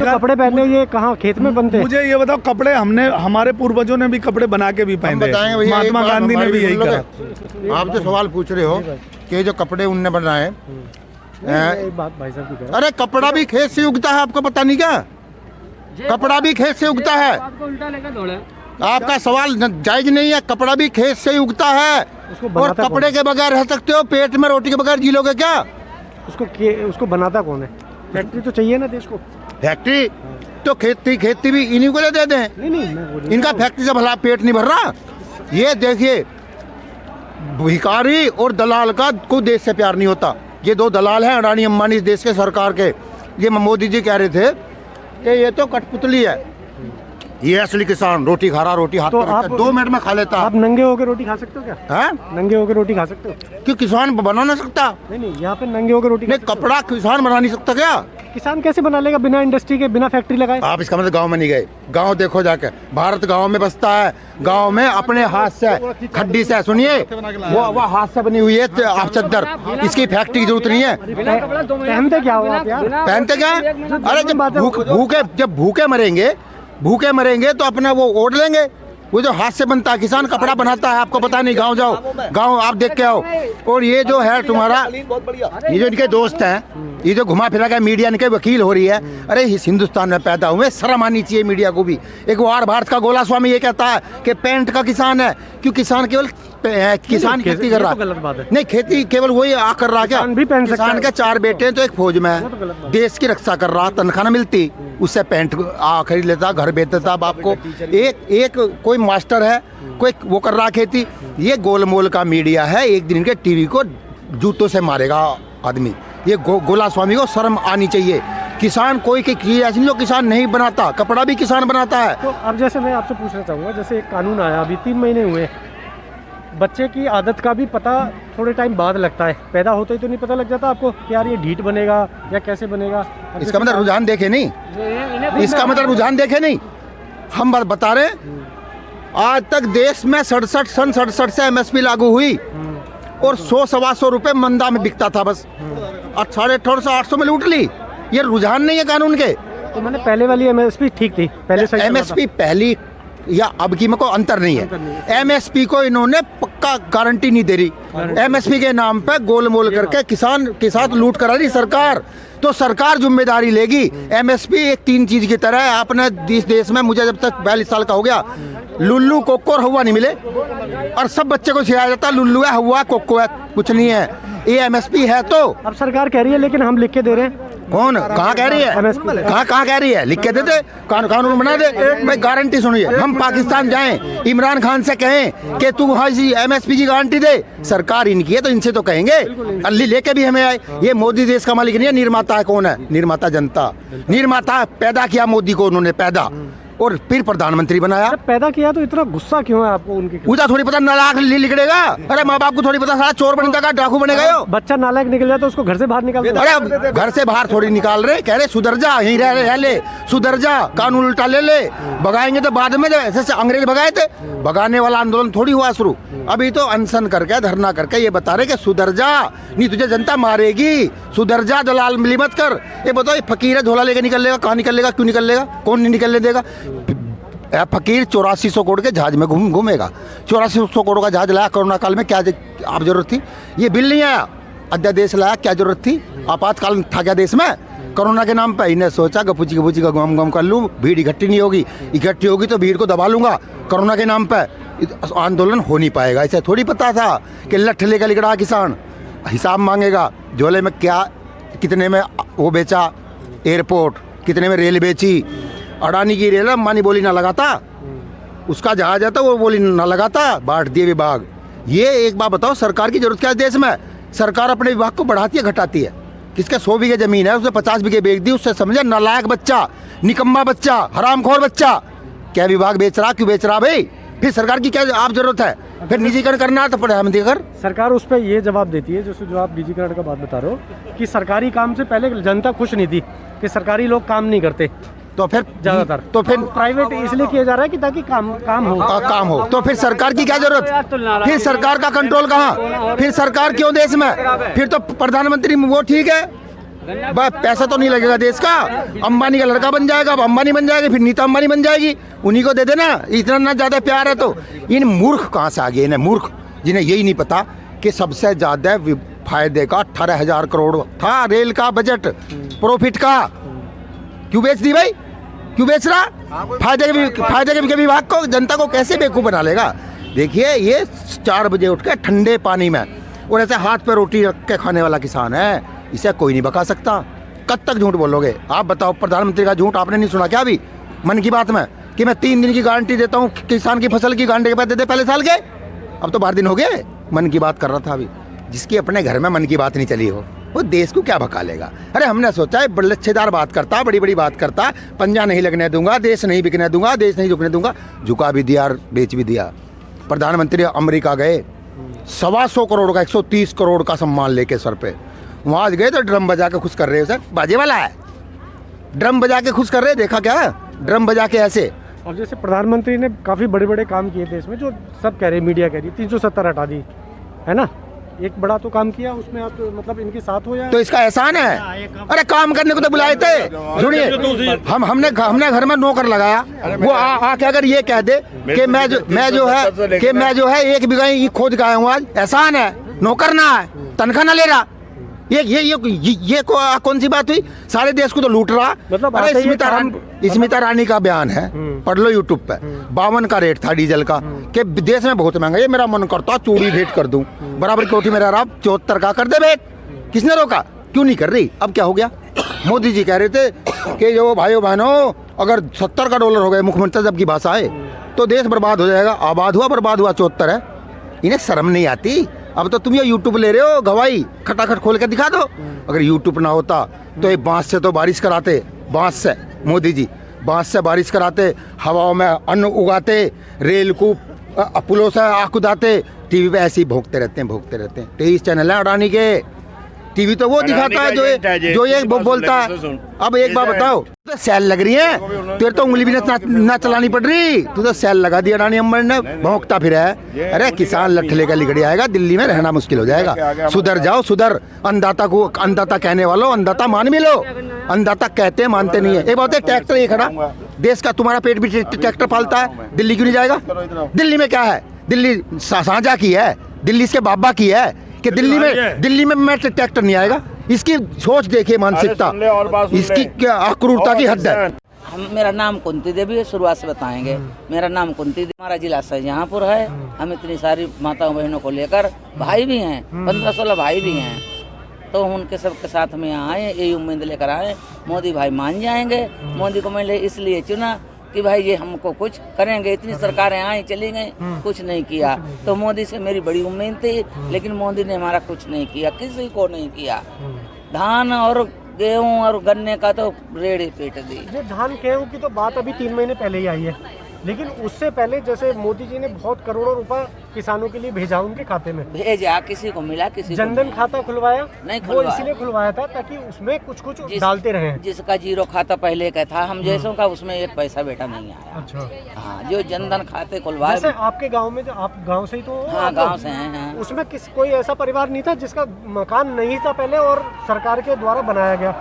तो कपड़े पहने ये कहाँ खेत में बनते हैं? मुझे ये बताओ, कपड़े हमने हमारे पूर्वजों ने भी कपड़े बना के भी पहने, महात्मा गांधी ने भी यही करा। आप जो सवाल पूछ रहे हो कि जो कपड़े उनने बनाए, एक बात भाई साहब की कह अरे कपड़ा भी खेत से उगता है, आपको पता नहीं क्या? कपड़ा भी खेत से उगता है। आपका सवाल जायज नहीं है। कपड़ा भी खेत से ही उगता है। और कपड़े के बगैर रह सकते हो, पेट में रोटी के बगैर जी लोगे क्या? उसको बनाता कौन है? फैक्ट्री तो चाहिए ना देश को। फैक्ट्री तो खेती भी इन्हीं को दे दें। नहीं इनका फैक्ट्री से भला पेट नहीं भर रहा। ये देखिए, भिखारी और दलाल का कोई देश से प्यार नहीं होता। ये दो दलाल हैं, अडानी अंबानी, इस देश के सरकार के। ये मोदी जी कह रहे थे कि ये तो कठपुतली है, ये असली किसान रोटी खा रहा, रोटी हाथ तो में रखता है, 2 मिनट में खा लेता। आप नंगे होकर रोटी खा सकते हो क्या? हाँ, नंगे होकर रोटी खा सकते हो? क्यों किसान बना नहीं सकता? नहीं, यहाँ पे नंगे होकर रोटी नहीं, कपड़ा किसान बना नहीं सकता क्या? किसान कैसे बना लेगा बिना इंडस्ट्री के, बिना फैक्ट्री लगाए? आप इसका मतलब गांव में नहीं गए। गांव देखो जाके, भारत गांव में बसता है। गांव में अपने हाथ से खड्डी से, सुनिए, वो हाथ से बनी हुई है आप चद्दर, इसकी फैक्ट्री की जरूरत नहीं है। पहनते क्या हो आप यार? पहनते क्या? अरे जब भूखे मरेंगे तो अपना वो ओढ़ लेंगे। वो जो हाथ से बनता है, किसान कपड़ा बनाता है, आपको पता नहीं। गांव जाओ, गांव आप देख के आओ। और ये जो है तुम्हारा, ये जो इनके दोस्त हैं, ये जो घुमा फिरा के मीडिया इनके वकील हो रही है, अरे इस हिंदुस्तान में पैदा हुए, शर्म आनी चाहिए मीडिया को भी। एक वार भारत का गोला स्वामी ये कहता है कि पेंट का किसान है, क्यों? किसान केवल किसान खेती कर रहा है। नहीं, खेती केवल वही कर रहा क्या? किसान के 4 बेटे हैं तो एक फौज में है, देश की रक्षा कर रहा, तनख्वाह न मिलती, उससे पेंट खरीद लेता, घर बेच देता बाप को। एक कोई मास्टर है, कोई वो कर रहा खेती। ये गोलमोल का मीडिया है, एक दिन इनके टीवी को जूतों से मारेगा आदमी। ये गोला स्वामी को शर्म आनी चाहिए। किसान कोई की चीज ऐसी नहीं जो किसान नहीं बनाता, कपड़ा भी किसान बनाता है। तो अब जैसे मैं आपसे पूछना चाहूँगा, जैसे एक कानून आया अभी 3 महीने हुए, बच्चे की आदत का भी पता थोड़े टाइम बाद लगता है, पैदा होते ही तो नहीं पता लग जाता आपको कि यार ये ढीठ बनेगा या कैसे बनेगा? इसका मतलब रुझान देखे नहीं, इसका मतलब रुझान देखे नहीं। हम बता रहे, आज तक देश में 67 से MSP लागू हुई और 100-125 रुपए मंदा में बिकता था बस, और 850 से 800 में लूट ली। ये रुझान नहीं है कानून के। तो मैंने पहले वाली MSP ठीक थी, पहले MSP पहली या अब की में कोई अंतर नहीं है। MSP को इन्होंने पक्का गारंटी नहीं दे रही। MSP के नाम पे गोलमोल करके किसान के साथ लूट करा रही सरकार। तो सरकार जिम्मेदारी लेगी। MSP एक 3 चीज की तरह है। अपने देश में मुझे जब तक 42 साल का हो गया, लुल्लू, कोको और हवा नहीं मिले, और सब बच्चे को सिखाया जाता लुल्लू है, हवा, कोको है, कुछ नहीं है। ये MSP है। तो अब सरकार कह रही है, लेकिन हम लिख के दे रहे हैं। कौन कहाँ कह रही है? कहाँ कह रही है? लिख के दे दे, कानून बना दे। मैं गारंटी सुनिए, हम पाकिस्तान जाएं, इमरान खान से कहें कि तू MSP की गारंटी दे, सरकार इनकी है तो इनसे तो कहेंगे। अल्ली लेके भी हमें आए। ये मोदी देश का मालिक नहीं है, निर्माता है। कौन है निर्माता? जनता। निर्माता पैदा किया मोदी को, उन्होंने पैदा, और फिर प्रधानमंत्री बनाया। पैदा किया तो इतना गुस्सा क्यों है आपको उनके? मुझे थोड़ी पता नालायक निकलेगा। अरे माँ बाप को थोड़ी पता सारा चोर बनेगा, डाकू बनेगा। यो बच्चा नालायक निकल जाए तो उसको घर से बाहर निकाल दे। अरे घर से बाहर थोड़ी निकाल रहे, कह रहे सुधर जा, यहीं रह ले, सुधर जा, कानून उल्टा ले। भगाएंगे तो बाद में, जैसे अंग्रेज भगाए थे, भगाने वाला आंदोलन थोड़ी हुआ शुरू। अभी तो अनशन करके, धरना करके ये बता रहे कि सुधर जा, नहीं तुझे जनता मारेगी, सुधर जा, दलाल मिली मत कर। ये बताओ, ये फकीर है, झोला लेके निकल लेगा? कहाँ निकल लेगा? क्यों निकल लेगा? कौन नहीं निकलने देगा? फकीर 8400 करोड़ के जहाज में घूमेगा। 8400 करोड़ का जहाज लाया कोरोना काल में, क्या आप जरूरत थी? ये बिल नहीं आया, अध्यादेश लाया, क्या जरूरत थी? आपातकाल था क्या देश में? कोरोना के नाम पे इन्हें सोचा गपुची का गम कर लूँ, भीड़ इकट्ठी नहीं होगी, इकट्ठी होगी तो भीड़ को दबा लूंगा। कोरोना के नाम पे आंदोलन हो नहीं पाएगा। इसे थोड़ी पता था कि लठ लेकर लिगड़ा किसान हिसाब मांगेगा। झोले में क्या, कितने में वो बेचा एयरपोर्ट, कितने में रेल बेची। अडानी की रेल मानी बोली ना लगाता, उसका जहाज आता वो बोली ना लगाता, बांट दिए विभाग। ये एक बात बताओ, सरकार की जरूरत क्या है देश में? सरकार अपने विभाग को बढ़ाती है घटाती है? किसके 100 बीघे जमीन है, उसने 50 बीघे बेच दी, उससे समझे नालायक बच्चा, निकम्मा बच्चा, हरामखोर बच्चा। क्या विभाग बेच रहा? क्यों बेच रहा भाई? फिर सरकार की क्या आप जरूरत है? फिर निजीकरण करना है तो प्रधानमंत्री कर। सरकार उस पर ये जवाब देती है, जो आप निजीकरण का बात बता रहे हो, कि सरकारी काम से पहले जनता खुश नहीं थी, कि सरकारी लोग काम नहीं करते, तो फिर ज्यादातर तो फिर प्राइवेट इसलिए किया जा रहा है कि ताकि काम हो। तो फिर सरकार की क्या जरूरत? फिर सरकार का कंट्रोल कहाँ? फिर सरकार क्यों देश में? फिर तो प्रधानमंत्री वो ठीक है, बस पैसा तो नहीं लगेगा देश का, अंबानी का लड़का बन जाएगा, अब अंबानी बन जाएगी, फिर नीता अंबानी बन जाएगी, उन्हीं को दे देना। इतना ना ज़्यादा प्यार है तो इन मूर्ख कहाँ से आ गए, इन्हें मूर्ख जिन्हें यही नहीं पता कि सबसे ज़्यादा फायदे का 18,000 करोड़ था रेल का बजट प्रॉफिट का, क्यों बेच दी भाई, क्यों बेच रहा? फायदे के विभाग को, जनता को कैसे बेवकूफ़ बना लेगा। देखिए ये 4 बजे उठ के ठंडे पानी में और ऐसे हाथ पे रोटी रख के खाने वाला किसान है, इसे कोई नहीं बका सकता। कब तक झूठ बोलोगे आप बताओ? प्रधानमंत्री का झूठ आपने नहीं सुना क्या अभी मन की बात में कि मैं 3 दिन की गारंटी देता हूँ किसान की फसल की, गारंटी के पैसे दे पहले साल के, अब तो 12 दिन हो गए। मन की बात कर रहा था अभी, जिसकी अपने घर में मन की बात नहीं चली हो वो देश को क्या भका लेगा। अरे हमने सोचा है लच्छेदार बात करता, बड़ी बड़ी बात करता, पंजा नहीं लगने दूंगा, देश नहीं बिकने दूंगा, देश नहीं झुकने दूंगा, झुका भी दिया और बेच भी दिया। प्रधानमंत्री अमेरिका गए 125 करोड़ का 130 करोड़ का सम्मान लेके सर पे, वहाँ गए तो ड्रम बजा के खुश कर रहे हो। सर बाजे वाला है, ड्रम बजा के खुश कर रहे, देखा क्या ड्रम बजा के ऐसे। और जैसे प्रधानमंत्री ने काफ़ी बड़े बड़े काम किए देश में, जो सब कह रहे, मीडिया कह रही 370 हटा दी है ना, एक बड़ा तो काम किया, उसमें आप मतलब इनके साथ हो या तो इसका एहसान है। अरे काम करने को तो बुलाए थे, सुनिए हमने घर में नौकर लगाया, वो आके अगर ये कह दे कि मैं जो है 1 बीघा खोद के आया हूँ आज, एहसान है, नौकर ना है, तनख्वाह ना ले रहा, ये कौन सी बात हुई? सारे देश को तो लूट रहा। मतलब अरे स्मिता रानी का बयान है, पढ़ लो यूट्यूब पे, 52 का रेट था डीजल का, कि देश में बहुत महंगा, ये मेरा मन करता चूड़ी भेंट कर दूं, बराबर कोठी मेरा रहा 74 का कर दे भेंट, किसने रोका? क्यों नहीं कर रही? अब क्या हो गया? मोदी जी कह रहे थे कि जो भाइयों बहनों अगर 70 का डॉलर हो गए, मुख्यमंत्री जब की भाषा है, तो देश बर्बाद हो जाएगा। आबाद हुआ बर्बाद हुआ 74 है, इन्हें शर्म नहीं आती। अब तो तुम ये यूट्यूब ले रहे हो, गवाही खटाखट खोल के दिखा दो। अगर यूट्यूब ना होता तो ये बांस से तो बारिश कराते, बांस से मोदी जी बांस से बारिश कराते, हवाओं में अन्न उगाते, रेल को पुलों से आँख उदाते, टीवी पे ऐसे ही भोंकते रहते हैं 23 चैनल है अडानी के, टीवी तो वो दिखाता है जो ये बोलता है। अब एक बात बताओ, तो सेल लग रही है, तेरे तो उंगली भी ना चलानी पड़ रही, तू तो सेल लगा दिया अडानी अंबानी ने, भौंकता फिर है। अरे किसान लठले का लिगड़ी आएगा, दिल्ली में रहना मुश्किल हो जाएगा। सुधर जाओ, सुधर। अन्नदाता कहने वालों, अन्नदाता मान भी लो, अन्नदाता कहते हैं मानते नहीं है। एक बात है, ट्रैक्टर ये खड़ा देश का, तुम्हारा पेट भी ट्रैक्टर पालता है, दिल्ली क्यों नहीं जाएगा? दिल्ली में क्या है? दिल्ली साझा की है, दिल्ली इसके बाबा की है कि दिल्ली में मैं ट्रैक्टर नहीं आएगा। इसकी सोच देखिए, मानसिकता, इसकी क्या अक्रूरता की हद है। मेरा नाम कुंती देवी है, शुरुआत से बताएंगे। मेरा नाम कुंती देवी, हमारा जिला शाहजहाँपुर है। हम इतनी सारी माताओं बहनों को लेकर, भाई भी हैं, 15-16 भाई भी हैं, तो उनके सबके साथ में यहाँ आए, यही उम्मीद लेकर आए मोदी भाई मान जाएंगे। मोदी को मैंने इसलिए चुना कि भाई ये हमको कुछ करेंगे, इतनी सरकारें आई चली गई, कुछ नहीं किया। तो मोदी से मेरी बड़ी उम्मीद थी, लेकिन मोदी ने हमारा कुछ नहीं किया, किसी को नहीं किया। धान और गेहूं और गन्ने का तो रेड़े पेट दी। ये धान गेहूं की तो बात अभी 3 महीने पहले ही आई है, लेकिन उससे पहले जैसे मोदी जी ने बहुत करोड़ों रुपए किसानों के लिए भेजा उनके खाते में, भेजा, किसी को मिला, किसी जनधन खाता खुलवाया, नहीं वो इसलिए खुलवाया था ताकि उसमें कुछ डालते रहे। जिसका जीरो खाता पहले का था, हम जैसों का, उसमें 1 पैसा बेटा नहीं आया। अच्छा, हाँ, जो जनधन खाते खुलवाए। जैसे आपके गांव में, जो आप गांव से ही तो? हाँ, गांव से हैं। उसमें कोई ऐसा परिवार नहीं था जिसका मकान नहीं था पहले और सरकार के द्वारा बनाया गया?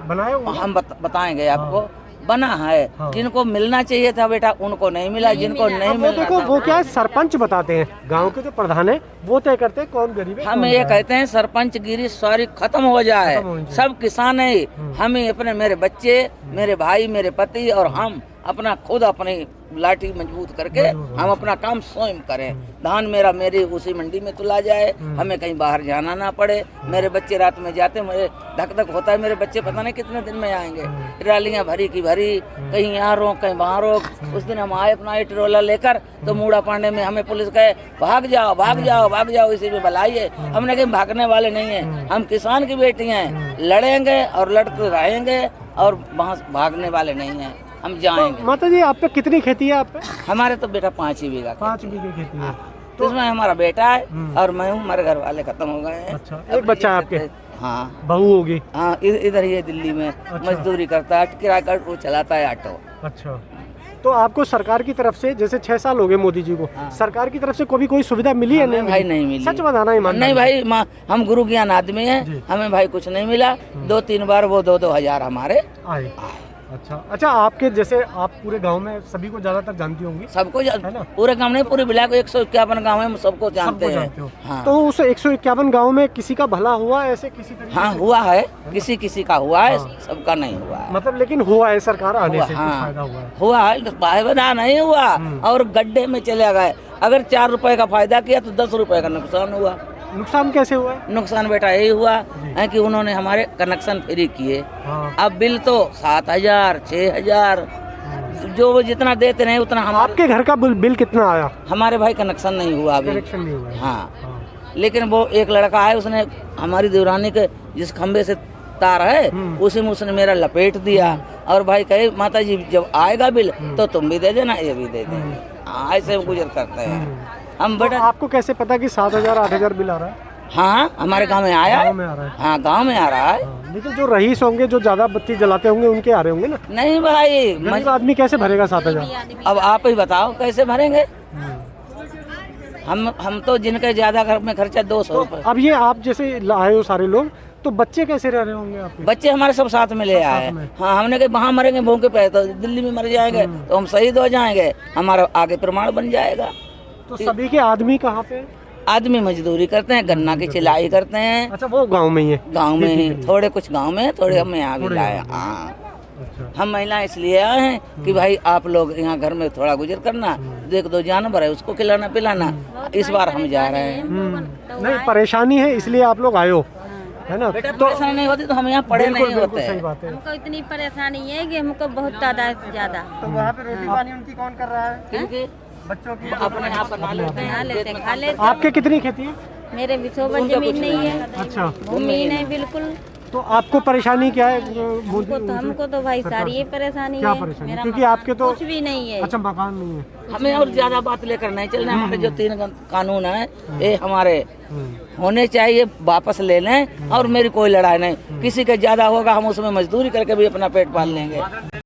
बनाया हम बताएंगे आपको, बना है। हाँ। जिनको मिलना चाहिए था बेटा उनको नहीं मिला, जिनको नहीं मिला। देखो वो क्या है, सरपंच बताते हैं, गांव के जो प्रधान है वो तय करते हैं कौन गरीब है। हम ये कहते हैं सरपंच गिरी सारी खत्म हो जाए, सब किसान है। हमें अपने, मेरे बच्चे, मेरे भाई, मेरे पति और हम अपना खुद अपनी लाठी मजबूत करके हम अपना काम स्वयं करें। धान मेरी उसी मंडी में तुला जाए, हमें कहीं बाहर जाना ना पड़े। मेरे बच्चे रात में जाते, मुझे धक धक होता है, मेरे बच्चे पता नहीं कितने दिन में आएंगे। ट्रालियाँ भरी की भरी, कहीं यहाँ रोक कहीं वहाँ रोक। उस दिन हम आए अपना एक ट्रोला लेकर, तो मूड़ा पांडे में हमें पुलिस कहे भाग जाओ भाग जाओ भाग जाओ, इसी में भलाई है। हमने कहीं भागने वाले नहीं हैं, हम किसान की बेटी हैं, लड़ेंगे और लड़ते रहेंगे और वहाँ भागने वाले नहीं हैं, हम जाएंगे। तो माता जी आप पे कितनी खेती है? आप पे? हमारे तो बेटा 5 ही बीघा, 5 बीघे खेती है। तो इसमें हमारा बेटा है और मैं हूँ, हमारे घर वाले खत्म हो गए हैं। अच्छा, एक बच्चा है आपके? हाँ, बहू होगी? हाँ, इधर ही दिल्ली में। अच्छा। मजदूरी करता है, किराया वो चलाता है ऑटो। अच्छा, तो आपको सरकार की तरफ से, जैसे 6 साल हो गए मोदी जी को, सरकार की तरफ से कोई सुविधा मिली है? नहीं भाई नहीं मिली। सच बताना ईमानदारी। नहीं भाई, हम गुरु ज्ञान आदमी हैं, हमें भाई कुछ नहीं मिला। 2-3 बार वो 2-2 हजार हमारे आए। अच्छा, आपके जैसे आप पूरे गांव में सभी को ज्यादातर जानती होंगी? सबको है ना? पूरे गांव नहीं, पूरे ब्लॉक 151 गांव में सबको जानते सबको हैं। जानते हो। हाँ। तो उस 151 गांव में किसी का भला हुआ ऐसे किसी तरीके हाँ से? हुआ है, किसी किसी का हुआ है, हाँ। सबका नहीं हुआ है। मतलब लेकिन हुआ है, सरकार आने हुआ, से कुछ हाँ। फायदा हुआ है। हुआ है, फायदा नहीं हुआ और गड्ढे में चले गए। अगर 4 रुपए का फायदा किया तो 10 रुपए का नुकसान हुआ। नुकसान कैसे हुआ है? नुकसान बेटा यही हुआ है कि उन्होंने हमारे कनेक्शन फ्री किए। हाँ। अब बिल तो 7,000, 6,000 जो वो जितना देते रहे उतना आपके घर का बिल कितना आया? हमारे भाई कनेक्शन नहीं हुआ अभी। कनेक्शन नहीं हुआ है। हाँ, लेकिन वो एक लड़का है, उसने हमारी देवरानी के जिस खंबे से तार है उसी में उसने मेरा लपेट दिया और भाई कहे माता जी जब आएगा बिल तो तुम भी दे देना, ये भी दे देंगे। हाँ, ऐसे गुजर करते हैं हम तो बेटा। आपको कैसे पता कि 7,000 8,000 बिल आ रहा है? हाँ, हमारे गांव में आया है। गाँव में आ रहा है। हाँ, गांव में आ रहा है। हाँ, लेकिन जो रईस होंगे, जो ज्यादा बत्ती जलाते होंगे, उनके आ रहे होंगे ना? नहीं भाई, गरीब आदमी कैसे भरेगा 7,000? अब आप ही बताओ कैसे भरेंगे। हम तो जिनके ज्यादा घर में खर्चा 200 रुपए। अब ये आप जैसे आए हो सारे लोग, तो बच्चे कैसे रह रहे होंगे आपके? बच्चे हमारे सब साथ में ले आए। में। हाँ, हमने कहा वहाँ मरेंगे भूखे पे तो दिल्ली में मर जाएंगे तो हम शहीद हो जाएंगे, हमारा आगे प्रमाण बन जाएगा। तो सभी के आदमी कहाँ पे? आदमी मजदूरी करते हैं, गन्ना की चिलाई करते हैं। अच्छा, वो गांव में ही है? गांव में ही थोड़े कुछ गांव में, थोड़े हम यहाँ भी लाए। हाँ, अच्छा। हम महिलाएं इसलिए आए हैं कि भाई आप लोग यहाँ घर में थोड़ा गुजर करना, 1-2 जानवर है उसको खिलाना पिलाना। इस बार हम जा रहे हैं। नहीं, परेशानी है इसलिए आप लोग आए हो, है ना? बेटा परेशानी नहीं होती तो हम यहाँ पड़े नहीं बिल्कुल होते। सही बात है। हमको इतनी परेशानी है कि हमको बहुत ज्यादा। तो वहाँ पे रोटी पानी उनकी कौन कर रहा है? क्योंकि बच्चों की अपने यहाँ बना लेते खा हैं। लेते खा लेते। आपके कितनी खेती है? मेरे भी 100 बन जमीन नहीं है, अच्छा, भूमि ही नहीं बिल्कुल। तो आपको परेशानी क्या है? हमको तो भाई सारी ये परेशानी क्या है। परेशानी? मेरा क्योंकि मकान आपके तो कुछ भी नहीं है। अच्छा, मकान नहीं है। हमें और ज्यादा बात लेकर नहीं चलना। हमारे जो 3 कानून है ये हमारे होने चाहिए, वापस ले लें। और मेरी कोई लड़ाई नहीं, किसी का ज्यादा होगा हम उसमें मजदूरी करके भी अपना पेट पाल लेंगे।